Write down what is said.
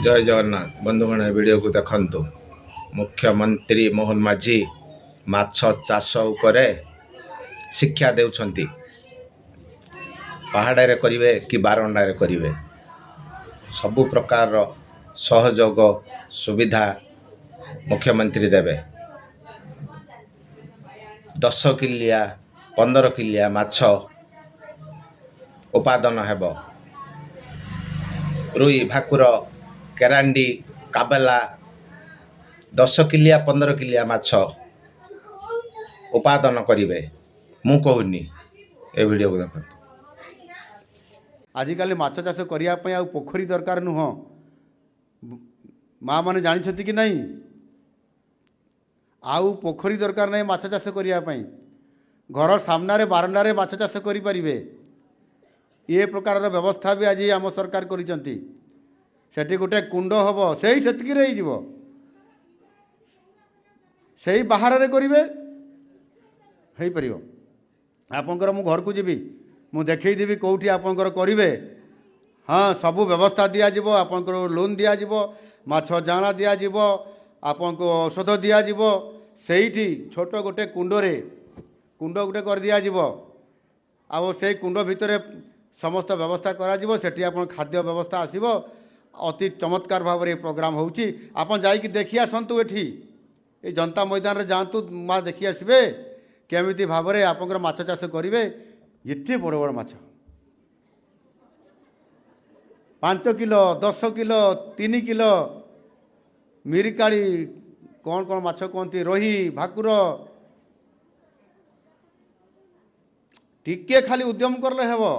जय जगन्नाथ बंधुगण वीडियो को देखंतु। मुख्यमंत्री मोहन माझी माछ चाष उपरे शिक्षा देउछंती। पहाड़ रे करिवे कि बारंडा रे करिवे सबु प्रकार सहयोग सुविधा मुख्यमंत्री देवे। 10 किलिया 15 किलिया माछ उत्पादन हेब। रुई भाकुर केरांडी काबेला 10 किलिया 15 किलिया माछ उत्पादन करिवे। मु कहूनी ए वीडियो को देखो। आजिकाली माछ चाष करने आ पोखरी दरकार नुह। माँ मैंने जानी कि नहीं आउ पोखरी दरकार नहीं माछ चाष करने। घर सामने बारंडारे माछ चाष करें। ये प्रकार व्यवस्था भी आज आम सरकार करिसेंती। सेठी गोटे कुंड हम से बाहर करेंगे हो पार। आपंकर मु घर को जीवी मु देखदेवी कौटी आपंकर करेंगे। हाँ सबू व्यवस्था दिज्व आपंकर लोन दिज्व माछ जाना दिज्व आपको औषध दिज्व से छोट गोटे कुंड गोटे कर दिज्व आ से कुंड भितर समस्त व्यवस्था करा सेठी आपन खाद्य व्यवस्था आसीबो। अति चमत्कार भाव में प्रोग्राम होउची। आपन जाइक देखि आसंतु एठी ए जनता मैदान रे जांतु माँ देखि आसबे केमिति भाव में आपनकर माछ चाष करेंगे। एते बड़ बड़ माछ 5 किलो 10 किलो 3 किलो मिरिकाली कौन कौन माछ कहती रोही भाकुर टिके खाली उद्यम करले हेबो।